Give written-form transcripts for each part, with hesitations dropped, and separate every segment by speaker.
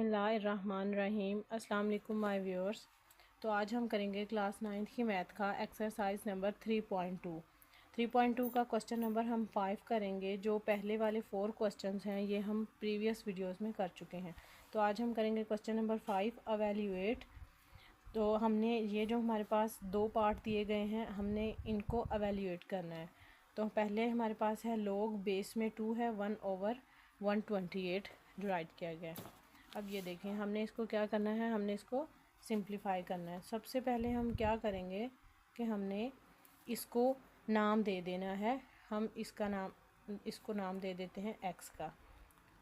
Speaker 1: बिस्मिल्लाहिर्रहमानिर्रहीम। अस्सलाम वालेकुम माय व्यूअर्स। तो आज हम करेंगे क्लास 9th की मैथ का एक्सरसाइज नंबर 3.2। 3.2 का क्वेश्चन नंबर हम 5 करेंगे। जो पहले वाले 4 क्वेश्चंस हैं ये हम प्रीवियस वीडियोस में कर चुके हैं। तो आज हम करेंगे क्वेश्चन नंबर 5 एवेल्यूएट। तो हमने ये जो हमारे पास 2 पार्ट दिए गए हैं हमने इनको एवेल्यूएट करना है। तो पहले हमारे पास है लोग बेस में 2 है 1/128 डिवाइड किया गया है। अब ये देखें हमने इसको क्या करना है, हमने इसको सिंप्लीफाई करना है। सबसे पहले हम क्या करेंगे कि हमने इसको नाम दे देना है। हम इसको नाम दे देते हैं x का।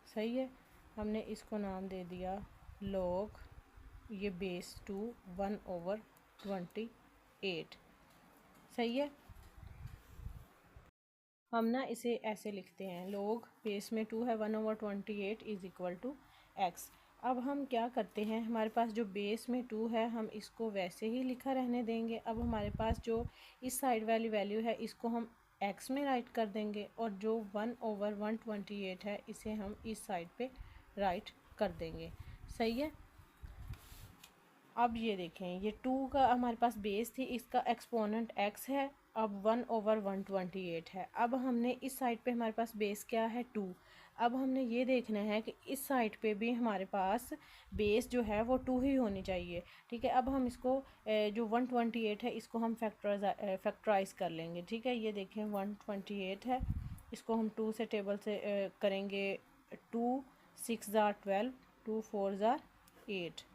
Speaker 1: सही है, हमने इसको नाम दे दिया log ये बेस 2 1/28। सही है, हम ना इसे ऐसे लिखते हैं log बेस में 2 है 1/28 इज इक्वल टू x। अब हम क्या करते हैं, हमारे पास जो बेस में 2 है हम इसको वैसे ही लिखा रहने देंगे। अब हमारे पास जो इस साइड वाली वैल्यू है इसको हम x में राइट कर देंगे और जो 1/128 है इसे हम इस साइड पे राइट कर देंगे। सही है, अब ये देखें ये 2 का हमारे पास बेस थी, इसका एक्सपोनेंट x है। अब 1/128 है। अब हमने इस साइड पे हमारे पास बेस क्या है 2। अब हमने ये देखना है कि इस साइड पे भी हमारे पास बेस जो है वो 2 ही होनी चाहिए। ठीक है, अब हम इसको जो 128 है इसको हम फैक्टराइज कर लेंगे। ठीक है, ये देखें 128 है, इसको हम 2 से टेबल से करेंगे। 2 6 ज़ार 12, 2 4 ज़ार 8,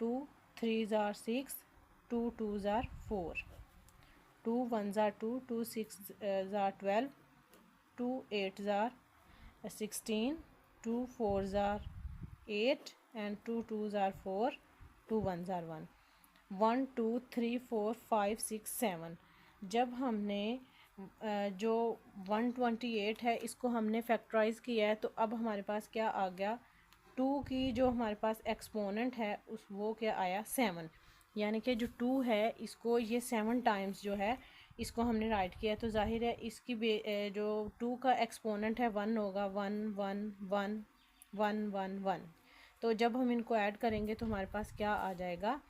Speaker 1: 2 3 ज़ार 6, 2 2 ज़ार 4, 2 1 ज़ार 2, 2 6 ज़ार 12, 2 8 ज़ार 16, 2 4 ज़ार 8 एंड 2 2 ज़ार 4, 2 1 ज़ार 1, 1 2 3 4 5 6 7। जब हमने जो 128 है इसको हमने फैक्टराइज किया है तो अब हमारे पास क्या आ गया, 2 की जो हमारे पास एक्सपोनेंट है उस वो क्या आया 7। यानी कि जो 2 है इसको ये 7 टाइम्स जो है इसको हमने राइट किया है। तो जाहिर है इसकी जो 2 का एक्सपोनेंट है 1 होगा, 1 1 1 1 1 1। तो जब हम इनको ऐड करेंगे तो हमारे पास क्या आ जाएगा,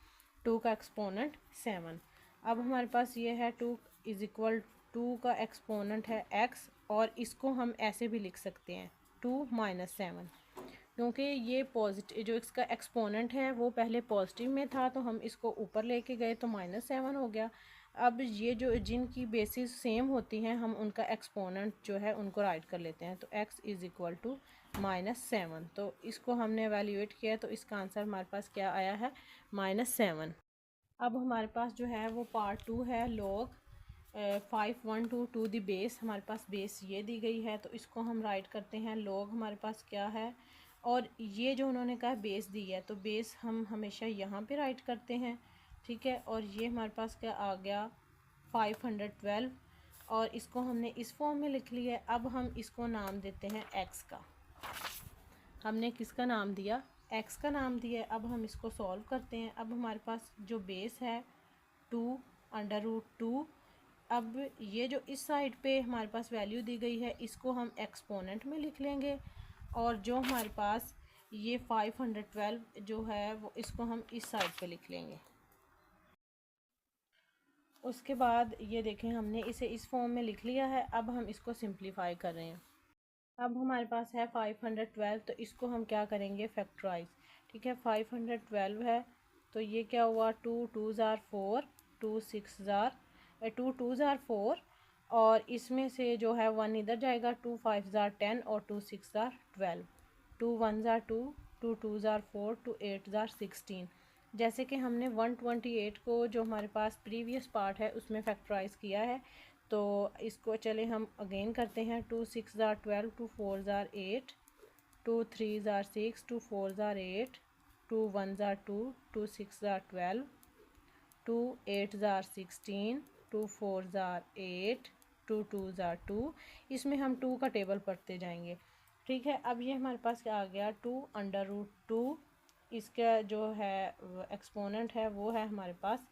Speaker 1: 2 का एक्सपोनेंट 7। अब हमारे पास ये है 2 इज इक्वल 2 का एक्सपोनेंट है x और इसको हम ऐसे भी लिख सकते हैं 2 - 7, क्योंकि ये पॉजिटिव जो इसका एक्सपोनेंट है वो पहले पॉजिटिव में था तो हम इसको ऊपर लेके गए तो -7 हो गया। अब ये जो जिनकी बेसिस सेम होती हैं हम उनका एक्सपोनेंट जो है उनको राइट कर लेते हैं। तो x इज़ इक्वल टू -7। तो इसको हमने एवेल्यूएट किया तो इसका आंसर हमारे पास क्या आया है, -7। अब हमारे पास जो है वो पार्ट 2 है log 5 1 2 द बेस। हमारे पास बेस ये दी गई है तो इसको हम राइट करते हैं। log हमारे पास क्या है और ये जो उन्होंने कहा बेस दी है तो बेस हम हमेशा यहाँ पे राइट करते हैं। ठीक है, और ये हमारे पास क्या आ गया 512 और इसको हमने इस फॉर्म में लिख लिया है। अब हम इसको नाम देते हैं x का। हमने किसका नाम दिया, x का नाम दिया है। अब हम इसको सॉल्व करते हैं। अब हमारे पास जो बेस है 2/√2। अब ये जो इस साइड पे हमारे पास वैल्यू दी गई है इसको हम एक्सपोनेंट में लिख लेंगे और जो हमारे पास ये 512 जो है वो इसको हम इस साइड पे लिख लेंगे। उसके बाद ये देखें हमने इसे इस फॉर्म में लिख लिया है। अब हम इसको सिंप्लीफाई कर रहे हैं। अब हमारे पास है 512 तो इसको हम क्या करेंगे, फैक्टराइज। ठीक है, 512 है तो ये क्या हुआ 2 2 ज़ार 4, 2 6 ज़ार 2 2 ज़ार 4 और इसमें से जो है 1 इधर जाएगा, 2 5 ज़ार 10 और 2 6 ज़ार 12, 2 1 ज़ार 2, 2 2 ज़ार 4, 2 8 ज़ार 16। जैसे कि हमने 128 को जो हमारे पास प्रीवियस पार्ट है उसमें फैक्टराइज किया है तो इसको चले हम अगेन करते हैं। 2 6 ज़ार 12, 2 4 ज़ार 8, 2 3 ज़ार 6, 2 4 ज़ार 8, 2 1 ज़ार 2, 2 6 ज़ार 12, 2 8 ज़ार 16, 2 4 ज़ार 8, 2 2 ज़ार 2। इसमें हम 2 का टेबल पढ़ते जाएंगे। ठीक है, अब ये हमारे पास क्या आ गया 2/√2। इसका जो है एक्सपोनेंट है वो है हमारे पास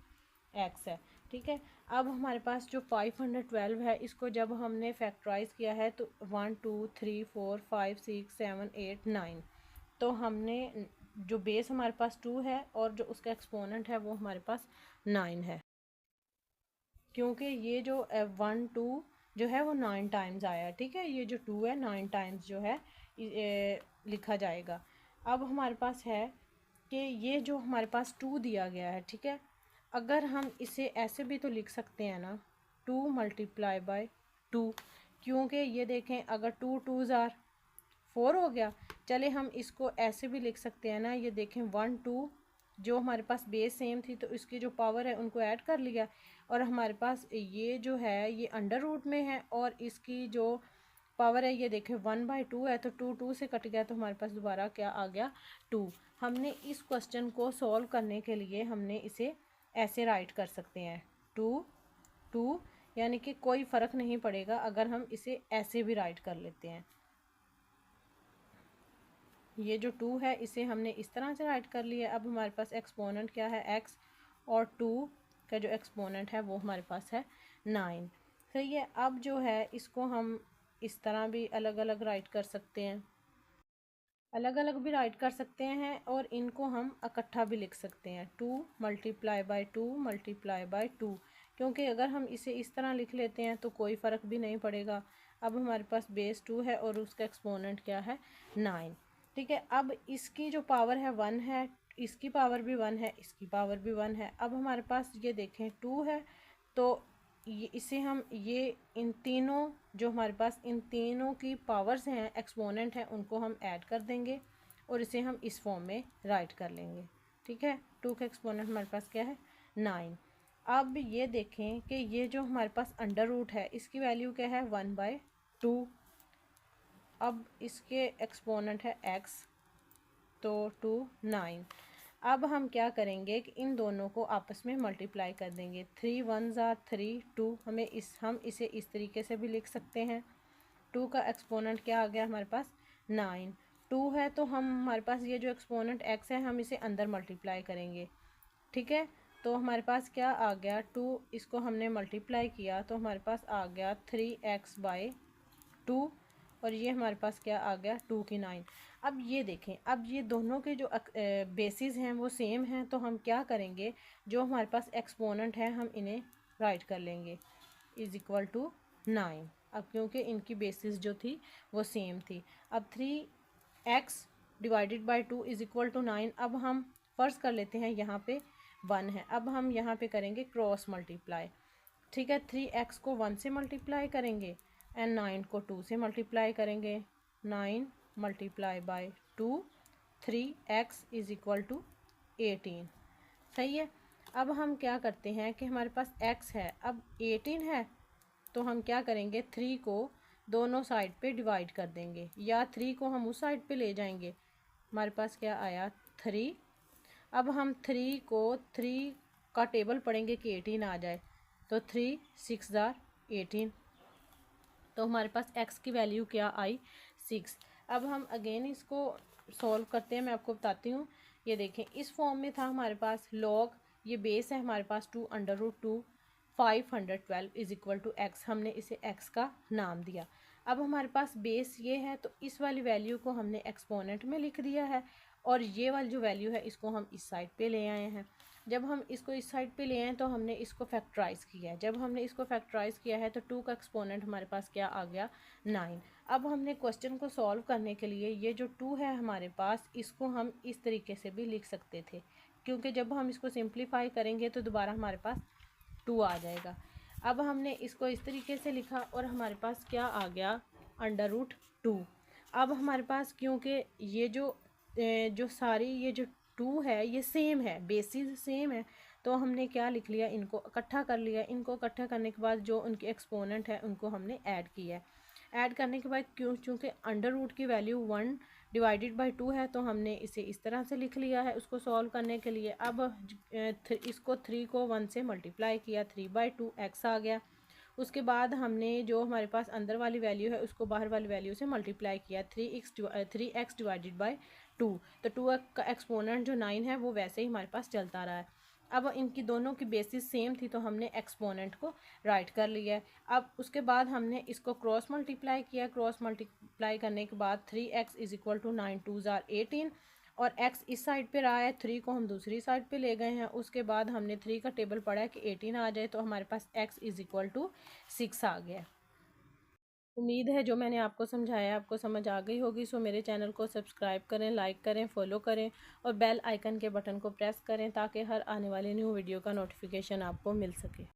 Speaker 1: x है। ठीक है, अब हमारे पास जो 512 है इसको जब हमने फैक्टराइज किया है तो 1 2 3 4 5 6 7 8 9 तो हमने जो बेस हमारे पास 2 है और जो उसका एक्सपोनेंट है वो हमारे पास 9 है, क्योंकि ये जो 1 2 जो है वो 9 टाइम्स आया। ठीक है, ये जो 2 है 9 टाइम्स जो है लिखा जाएगा। अब हमारे पास है कि ये जो हमारे पास 2 दिया गया है, ठीक है, अगर हम इसे ऐसे भी तो लिख सकते हैं ना, 2 मल्टीप्लाई बाय 2, क्योंकि ये देखें अगर 2 2 ज़ार 4 हो गया। चले हम इसको ऐसे भी लिख सकते हैं ना, ये देखें 1 2 जो हमारे पास बेस सेम थी तो इसकी जो पावर है उनको ऐड कर लिया, और हमारे पास ये जो है ये अंडर रूट में है और इसकी जो पावर है ये देखें 1/2 है, तो 2 2 से कट गया तो हमारे पास दोबारा क्या आ गया 2। हमने इस क्वेश्चन को सॉल्व करने के लिए हमने इसे ऐसे राइट कर सकते हैं 2 2, यानी कि कोई फ़र्क नहीं पड़ेगा अगर हम इसे ऐसे भी राइट कर लेते हैं। ये जो 2 है इसे हमने इस तरह से राइट कर लिया। अब हमारे पास एक्सपोनेंट क्या है x, और 2 का जो एक्सपोनेंट है वो हमारे पास है 9। सही है, अब जो है इसको हम इस तरह भी अलग अलग राइट कर सकते हैं, अलग अलग भी राइट कर सकते हैं, और इनको हम इकट्ठा भी लिख सकते हैं 2 मल्टीप्लाई बाय 2 मल्टीप्लाई बाय 2, क्योंकि अगर हम इसे इस तरह लिख लेते हैं तो कोई फ़र्क भी नहीं पड़ेगा। अब हमारे पास बेस 2 है और उसका एक्सपोनेंट क्या है 9। ठीक है, अब इसकी जो पावर है 1 है, इसकी पावर भी 1 है, इसकी पावर भी 1 है। अब हमारे पास ये देखें 2 है, तो ये इसे हम ये इन तीनों जो हमारे पास इन तीनों की पावर्स हैं एक्सपोनेंट हैं उनको हम ऐड कर देंगे और इसे हम इस फॉर्म में राइट कर लेंगे। ठीक है, 2 का एक्सपोनेंट हमारे पास क्या है 9। अब ये देखें कि ये जो हमारे पास अंडर रूट है इसकी वैल्यू क्या है 1/2। अब इसके एक्सपोनेंट है x, तो 2 9। अब हम क्या करेंगे कि इन दोनों को आपस में मल्टीप्लाई कर देंगे, 3 1 ज़ार 3 2, हम इसे इस तरीके से भी लिख सकते हैं। 2 का एक्सपोनेंट क्या आ गया हमारे पास 9, 2 है तो हम हमारे पास ये जो एक्सपोनेंट x है हम इसे अंदर मल्टीप्लाई करेंगे। ठीक है, तो हमारे पास क्या आ गया 2, इसको हमने मल्टीप्लाई किया तो हमारे पास आ गया 3x/2, और ये हमारे पास क्या आ गया 2 की 9। अब ये देखें, अब ये दोनों के जो बेसिस हैं वो सेम हैं, तो हम क्या करेंगे, जो हमारे पास एक्सपोनेंट है हम इन्हें राइट कर लेंगे इज़ इक्वल टू 9। अब क्योंकि इनकी बेसिस जो थी वो सेम थी। अब 3x divided by 2 is equal to 9। अब हम फ़र्ज़ कर लेते हैं यहाँ पे 1 है, अब हम यहाँ पे करेंगे क्रॉस मल्टीप्लाई। ठीक है, 3x को 1 से मल्टीप्लाई करेंगे एंड 9 को 2 से मल्टीप्लाई करेंगे। 9 multiply by 2, 3x is equal to 18। सही है, अब हम क्या करते हैं कि हमारे पास x है, अब 18 है, तो हम क्या करेंगे 3 को दोनों साइड पे डिवाइड कर देंगे, या 3 को हम उस साइड पे ले जाएंगे। हमारे पास क्या आया 3। अब हम 3 को 3 का टेबल पढ़ेंगे कि 18 आ जाए, तो 3 6 ज़ार 18, तो हमारे पास x की वैल्यू क्या आई 6। अब हम अगेन इसको सॉल्व करते हैं, मैं आपको बताती हूँ। ये देखें इस फॉर्म में था हमारे पास लॉग, ये बेस है हमारे पास 2 under root 2 512 is equal to x, हमने इसे x का नाम दिया। अब हमारे पास बेस ये है तो इस वाली वैल्यू को हमने एक्सपोनेंट में लिख दिया है, और ये वाली जो वैल्यू है इसको हम इस साइड पे ले आए हैं। जब हम इसको इस साइड पे ले आए तो हमने इसको फैक्टराइज किया है, जब हमने इसको फैक्टराइज किया है तो 2 का एक्सपोनेंट हमारे पास क्या आ गया 9। अब हमने क्वेश्चन को सॉल्व करने के लिए ये जो 2 है हमारे पास इसको हम इस तरीके से भी लिख सकते थे, क्योंकि जब हम इसको सिंप्लीफाई करेंगे तो दोबारा हमारे पास 2 आ जाएगा। अब हमने इसको इस तरीके से लिखा और हमारे पास क्या आ गया अंडर रूट 2। अब हमारे पास क्योंकि ये जो सारी ये जो 2 है ये सेम है, बेसिस सेम है, तो हमने क्या लिख लिया, इनको इकट्ठा कर लिया। इनको इकट्ठा करने के बाद जो उनके एक्सपोनेंट है उनको हमने ऐड किया है। ऐड करने के बाद चूँकि अंडर रूट की वैल्यू 1 डिवाइडेड बाई 2 है तो हमने इसे इस तरह से लिख लिया है उसको सॉल्व करने के लिए। अब इसको 3 को 1 से मल्टीप्लाई किया, 3/2 x आ गया। उसके बाद हमने जो हमारे पास अंदर वाली वैल्यू है उसको बाहर वाली वैल्यू से मल्टीप्लाई किया, 3x डिवाइडेड बाई 2, तो 2 का एक्सपोनेंट जो 9 है वो वैसे ही हमारे पास चलता रहा है। अब इनकी दोनों की बेसिस सेम थी तो हमने एक्सपोनेंट को राइट कर लिया है। अब उसके बाद हमने इसको क्रॉस मल्टीप्लाई किया। क्रॉस मल्टीप्लाई करने के बाद 3x is equal to 9 2s are 18 और x इस साइड पे रहा है, 3 को हम दूसरी साइड पे ले गए हैं। उसके बाद हमने 3 का टेबल पढ़ा कि 18 आ जाए तो हमारे पास x इज इक्वल टू 6 आ गया। उम्मीद है जो मैंने आपको समझाया आपको समझ आ गई होगी। सो मेरे चैनल को सब्सक्राइब करें, लाइक करें, फॉलो करें और बेल आइकन के बटन को प्रेस करें ताकि हर आने वाली न्यू वीडियो का नोटिफिकेशन आपको मिल सके।